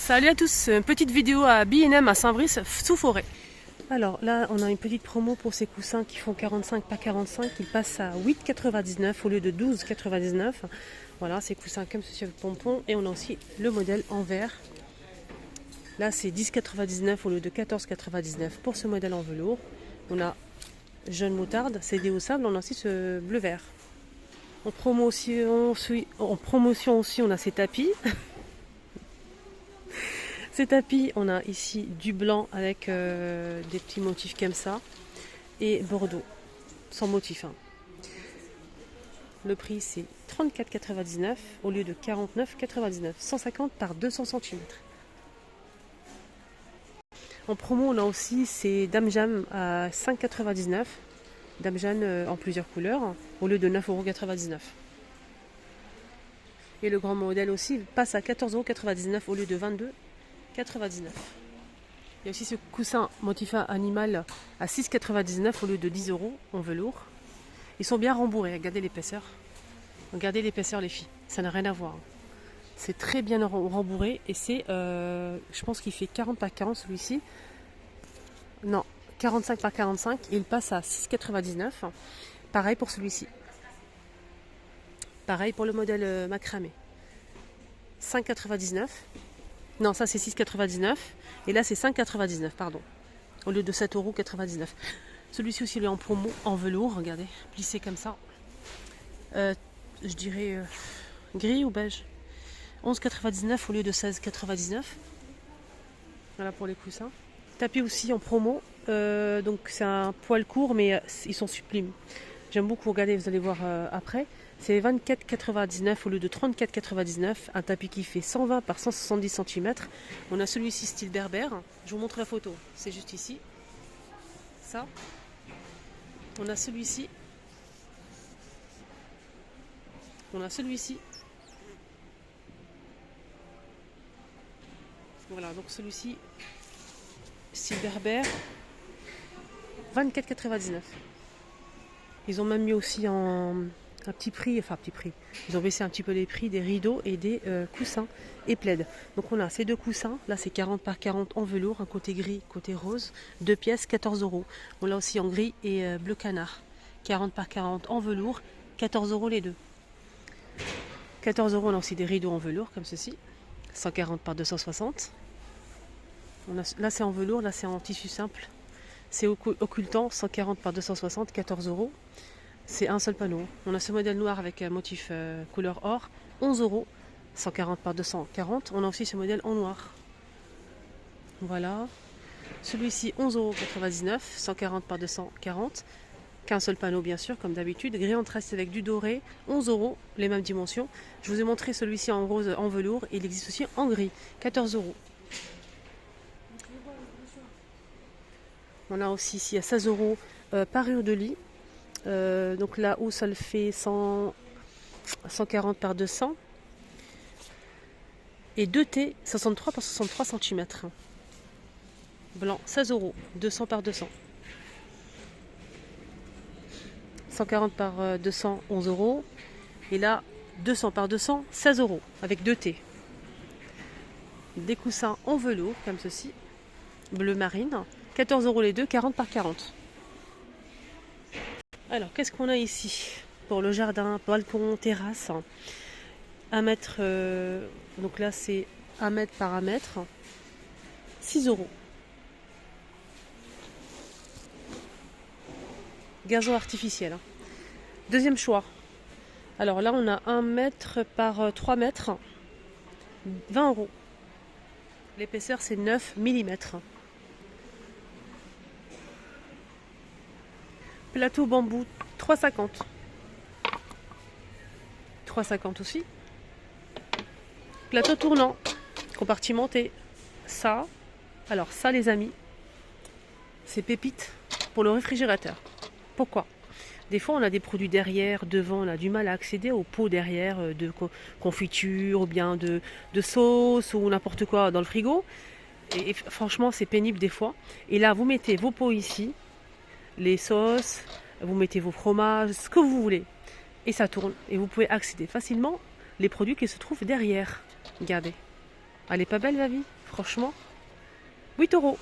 Salut à tous, une petite vidéo à B&M à Saint-Brice sous forêt. Alors là on a une petite promo pour ces coussins qui font 45 par 45, ils passent à 8,99 au lieu de 12,99. Voilà, ces coussins comme ceci avec pompon, et on a aussi le modèle en verre. Là c'est 10,99 au lieu de 14,99 pour ce modèle en velours. On a jaune moutarde, c'est au sable, on a aussi ce bleu vert. En promotion aussi on a ces tapis. Ces tapis, on a ici du blanc avec des petits motifs comme ça et bordeaux, sans motif. Le prix c'est 34,99 au lieu de 49,99, 150 par 200 cm. En promo, on a aussi ces Dame Jam à 5,99, Dame Jam en plusieurs couleurs au lieu de 9,99 €. Et le grand modèle aussi passe à 14,99 € au lieu de 22,99 €. Il y a aussi ce coussin motif animal à 6,99 € au lieu de 10 € en velours. Ils sont bien rembourrés, regardez l'épaisseur. Regardez l'épaisseur les filles, ça n'a rien à voir. C'est très bien rembourré et c'est, je pense qu'il fait 40 par 40 celui-ci. Non, 45 par 45 et il passe à 6,99 €. Pareil pour celui-ci. Pareil pour le modèle macramé. 5,99 €. Non, ça c'est 6,99 € et là c'est 5,99 €, pardon, au lieu de 7,99 €. Celui-ci aussi il est en promo, en velours, regardez, plissé comme ça. Je dirais gris ou beige. 11,99 € au lieu de 16,99 €. Voilà pour les coussins. Tapis aussi en promo, donc c'est un poil court mais ils sont sublimes. J'aime beaucoup, regardez, vous allez voir après. C'est 24,99 € au lieu de 34,99 €. Un tapis qui fait 120 par 170 cm. On a celui-ci style berbère. Je vous montre la photo. C'est juste ici. Ça. On a celui-ci. On a celui-ci. Voilà, donc celui-ci style berbère. 24,99 €. Ils ont même mis aussi un petit prix, enfin petit prix. Ils ont baissé un petit peu les prix des rideaux et des coussins et plaids. Donc on a ces deux coussins, là c'est 40 par 40 en velours, un côté gris, côté rose, 2 pièces, 14 €. On l'a aussi en gris et bleu canard. 40 par 40 en velours, 14 € les deux. 14 €, on a aussi des rideaux en velours comme ceci, 140 par 260. Là c'est en velours, là c'est en tissu simple. C'est occultant, 140 par 260, 14 €. C'est un seul panneau. On a ce modèle noir avec un motif couleur or, 11 €, 140 par 240. On a aussi ce modèle en noir. Voilà. Celui-ci, 11,99 €, 140 par 240. Qu'un seul panneau, bien sûr, comme d'habitude. Gris en tresse avec du doré, 11 €, les mêmes dimensions. Je vous ai montré celui-ci en rose en velours. Il existe aussi en gris, 14 €. On a aussi ici à 16 € parure de lit. Donc là où ça le fait 140 par 200 et 2T 63 par 63 cm. Blanc 16 €, 200 par 200. 140 par 200, 11 €. Et là 200 par 200, 16 € avec 2T. Des coussins en velours comme ceci, bleu marine, 14 € les deux, 40 par 40. Alors, qu'est-ce qu'on a ici pour le jardin, balcon, terrasse? 1 mètre, donc là c'est 1 mètre par 1 mètre, 6 €. Gazon artificiel. Deuxième choix. Alors là on a 1 mètre par 3 mètres, 20 €. L'épaisseur c'est 9 mm. Plateau bambou, 3,50 €. 3,50 € aussi. Plateau tournant, compartimenté. Ça, alors ça les amis, c'est pépite pour le réfrigérateur. Pourquoi? Des fois on a des produits derrière, devant, on a du mal à accéder aux pots derrière de confiture ou bien de sauce ou n'importe quoi dans le frigo. Et franchement c'est pénible des fois. Et là vous mettez vos pots ici, les sauces, vous mettez vos fromages, ce que vous voulez. Et ça tourne. Et vous pouvez accéder facilement les produits qui se trouvent derrière. Regardez. Elle est pas belle la vie, franchement. 8 euros.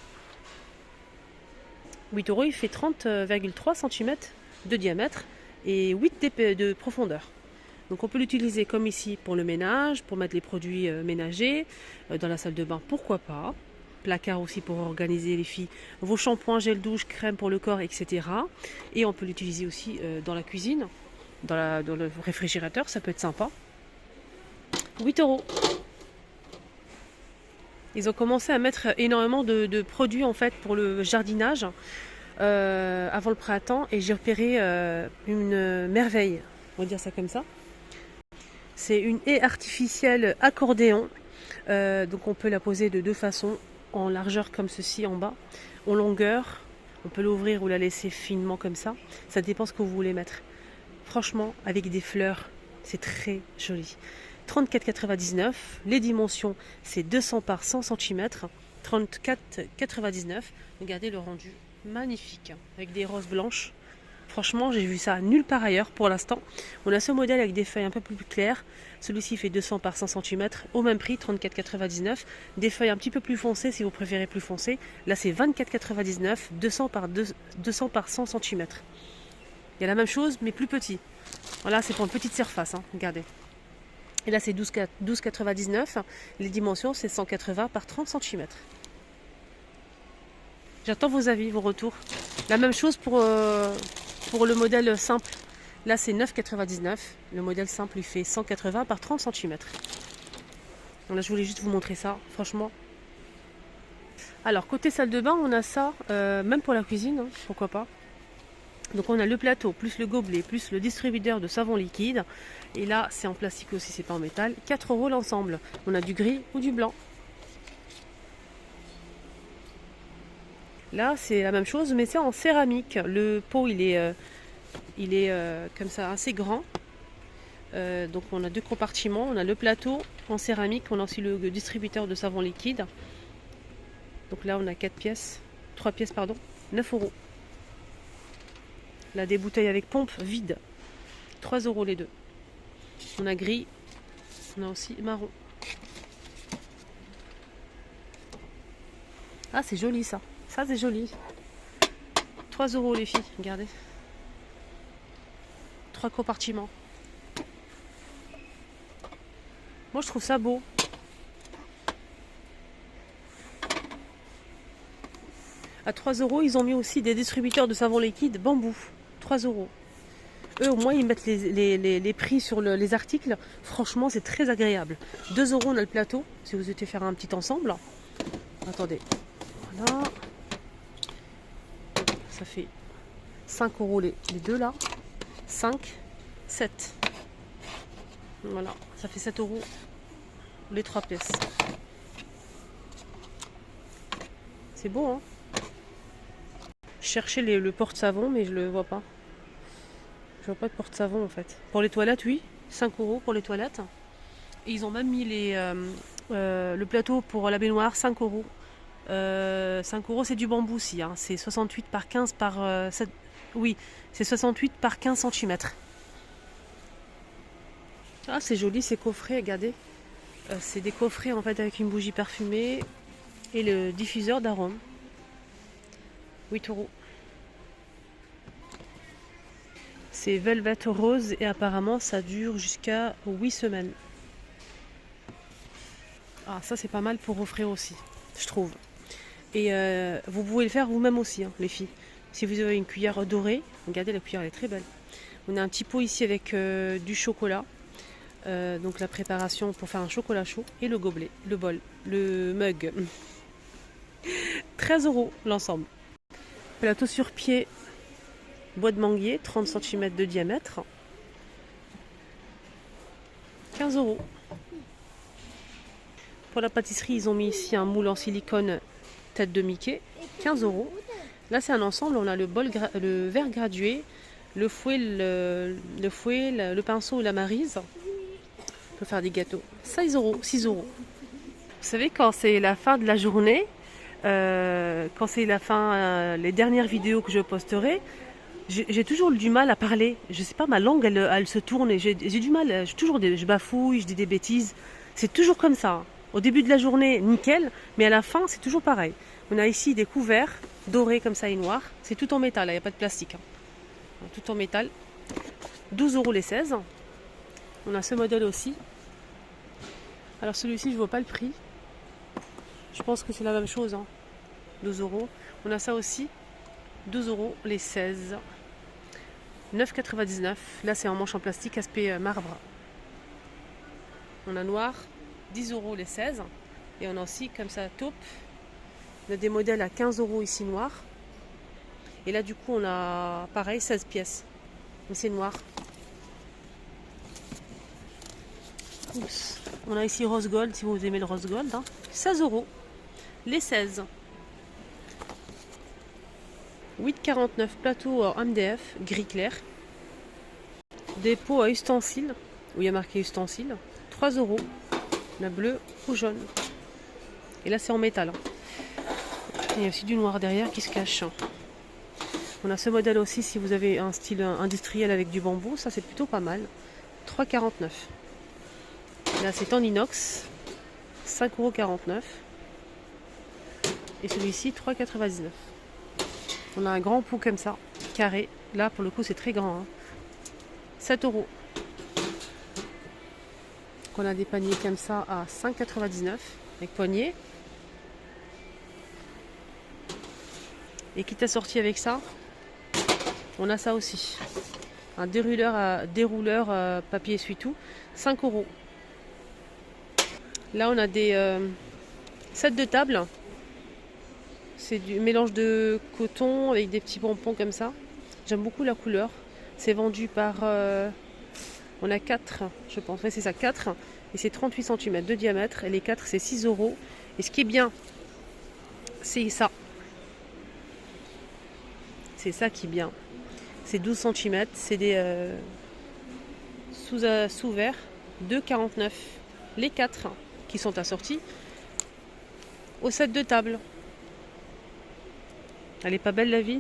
8 euros, il fait 30,3 cm de diamètre et 8 de profondeur. Donc on peut l'utiliser comme ici pour le ménage, pour mettre les produits ménagers, dans la salle de bain, pourquoi pas. Placard aussi pour organiser les filles, vos shampoings, gel douche, crème pour le corps, etc. Et on peut l'utiliser aussi dans la cuisine, dans le réfrigérateur, ça peut être sympa. 8 euros. Ils ont commencé à mettre énormément de produits en fait pour le jardinage avant le printemps et j'ai repéré une merveille, on va dire ça comme ça. C'est une haie artificielle accordéon, donc on peut la poser de deux façons, en largeur comme ceci en bas, en longueur, on peut l'ouvrir ou la laisser finement comme ça dépend ce que vous voulez mettre. Franchement, avec des fleurs, c'est très joli. 34,99, les dimensions c'est 200 par 100 cm, 34,99. Regardez le rendu magnifique, avec des roses blanches. Franchement, j'ai vu ça nulle part ailleurs pour l'instant. On a ce modèle avec des feuilles un peu plus claires. Celui-ci fait 200 par 100 cm, au même prix, 34,99. Des feuilles un petit peu plus foncées si vous préférez plus foncé. Là, c'est 24,99, 200 par 100 cm. Il y a la même chose, mais plus petit. Voilà, c'est pour une petite surface, hein. Regardez. Et là, c'est 12,99. Les dimensions, c'est 180 par 30 cm. J'attends vos avis, vos retours. La même chose pour le modèle simple. Là, c'est 9,99. Le modèle simple, il fait 180 par 30 cm. Donc là, je voulais juste vous montrer ça, franchement. Alors, côté salle de bain, on a ça, même pour la cuisine, hein, pourquoi pas. Donc, on a le plateau, plus le gobelet, plus le distributeur de savon liquide. Et là, c'est en plastique aussi, c'est pas en métal. 4 euros l'ensemble. On a du gris ou du blanc. Là, c'est la même chose, mais c'est en céramique. Le pot, il est comme ça, assez grand. Donc, on a deux compartiments. On a le plateau en céramique. On a aussi le distributeur de savon liquide. Donc là, on a 3 pièces, pardon. 9 euros. Là, des bouteilles avec pompe vide. 3 euros les deux. On a gris. On a aussi marron. Ah, c'est joli ça. Ça, c'est joli. 3 euros les filles, regardez. 3 compartiments. Moi, je trouve ça beau. À 3 euros, ils ont mis aussi des distributeurs de savon liquide bambou. 3 euros. Eux, au moins, ils mettent les prix sur les articles. Franchement, c'est très agréable. 2 euros, on a le plateau. Si vous souhaitez faire un petit ensemble. Attendez. Voilà. Ça fait 5 euros les deux là. 5, 7. Voilà, ça fait 7 euros les 3 pièces. C'est beau, hein? Je cherchais le porte-savon, mais je le vois pas. Je vois pas de porte-savon en fait. Pour les toilettes, oui. 5 euros pour les toilettes. Et ils ont même mis le plateau pour la baignoire, 5 euros. 5 euros, c'est du bambou aussi. Hein. C'est 68 par 15 par 7. Oui, c'est 68 par 15 cm. Ah, c'est joli ces coffrets, regardez. C'est des coffrets en fait avec une bougie parfumée et le diffuseur d'arôme. 8 euros. C'est velvet rose et apparemment ça dure jusqu'à 8 semaines. Ah, ça c'est pas mal pour offrir aussi, je trouve. Et vous pouvez le faire vous-même aussi, hein, les filles. Si vous avez une cuillère dorée, regardez la cuillère, elle est très belle. On a un petit pot ici avec du chocolat. Donc la préparation pour faire un chocolat chaud. Et le gobelet, le bol, le mug. 13 euros l'ensemble. Plateau sur pied, bois de manguier, 30 cm de diamètre. 15 euros. Pour la pâtisserie, ils ont mis ici un moule en silicone tête de Mickey, 15 euros. Là, c'est un ensemble. On a le bol, le verre gradué, le fouet, le pinceau et la maryse. On peut faire des gâteaux. 16 euros, 6 euros. Vous savez, quand c'est la fin de la journée, quand c'est la fin, les dernières vidéos que je posterai, j'ai toujours du mal à parler. Je sais pas, ma langue, elle se tourne et j'ai du mal. Je bafouille, je dis des bêtises. C'est toujours comme ça. Au début de la journée, nickel, mais à la fin, c'est toujours pareil. On a ici des couverts dorés comme ça et noirs. C'est tout en métal, il n'y a pas de plastique. Hein. Tout en métal. 12 € les 16. On a ce modèle aussi. Alors celui-ci, je ne vois pas le prix. Je pense que c'est la même chose. Hein. 12 €. On a ça aussi. 12 € les 16. 9,99 €. Là, c'est en manche en plastique, aspect marbre. On a noir. 10 € les 16. Et on a aussi comme ça taupe. On a des modèles à 15 € ici noir. Et là du coup on a pareil 16 pièces. Mais c'est noir. Oups. On a ici rose gold si vous aimez le rose gold. Hein. 16 € les 16. 8,49 € plateau en MDF gris clair. Des pots à ustensiles où il y a marqué ustensiles. 3 €. La bleue ou jaune. Et là c'est en métal. Il y a aussi du noir derrière qui se cache. On a ce modèle aussi si vous avez un style industriel avec du bambou. Ça c'est plutôt pas mal. 3,49 €. Là c'est en inox. 5,49 €. Et celui-ci 3,99 €. On a un grand pot comme ça, carré. Là pour le coup c'est très grand. Hein. 7 €. On a des paniers comme ça à 5,99 € avec poignée. Et quitte assorti avec ça, on a ça aussi. Un dérouleur papier essuie-tout, 5 €. Là, on a des sets de table. C'est du mélange de coton avec des petits pompons comme ça. J'aime beaucoup la couleur. C'est vendu par... on a 4, je pense. Ouais, c'est ça, 4. Et c'est 38 cm de diamètre. Et les 4, c'est 6 €. Et ce qui est bien, c'est ça. C'est ça qui est bien. C'est 12 cm. C'est des sous-verts. 2,49 € les 4 qui sont assortis au set de table. Elle est pas belle la vie.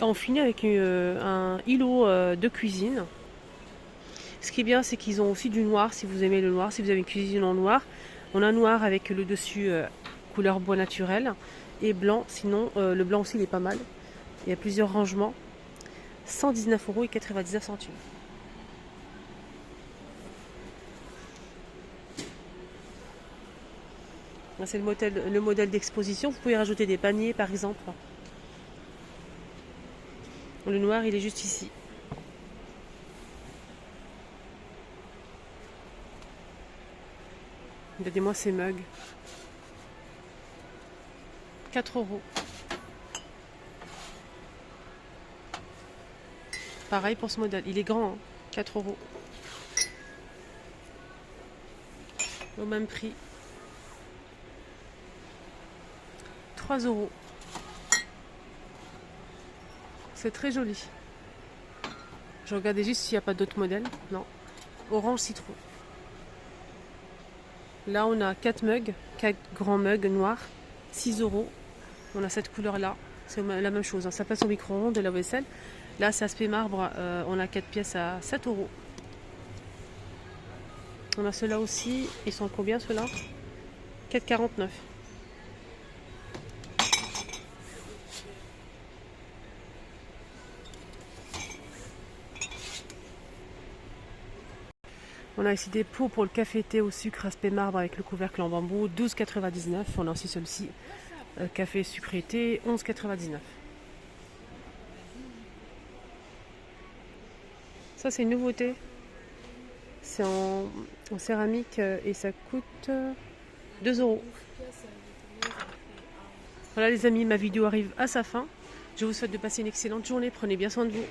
On finit avec un îlot de cuisine. Ce qui est bien, c'est qu'ils ont aussi du noir si vous aimez le noir. Si vous avez une cuisine en noir, on a noir avec le dessus couleur bois naturel et blanc. Sinon, le blanc aussi il est pas mal. Il y a plusieurs rangements. 119,99 €. C'est le modèle d'exposition. Vous pouvez rajouter des paniers par exemple. Le noir, il est juste ici. Regardez-moi ces mugs. 4 €. Pareil pour ce modèle. Il est grand, hein. 4 €. Au même prix. 3 €. C'est très joli. Je regardais juste s'il n'y a pas d'autres modèles. Non. Orange citron. Là, on a 4 mugs, 4 grands mugs noirs, 6 €. On a cette couleur-là. C'est la même chose. Hein. Ça passe au micro-ondes, de la vaisselle. Là, c'est aspect marbre. On a 4 pièces à 7 €. On a ceux-là aussi. Ils sont combien ceux-là? 4,49 €. On a ici des pots pour le café thé au sucre aspect marbre avec le couvercle en bambou, 12,99 €. On a aussi celui-ci, café sucré thé, 11,99 €. Ça c'est une nouveauté. C'est en céramique et ça coûte 2 €. Voilà les amis, ma vidéo arrive à sa fin. Je vous souhaite de passer une excellente journée. Prenez bien soin de vous.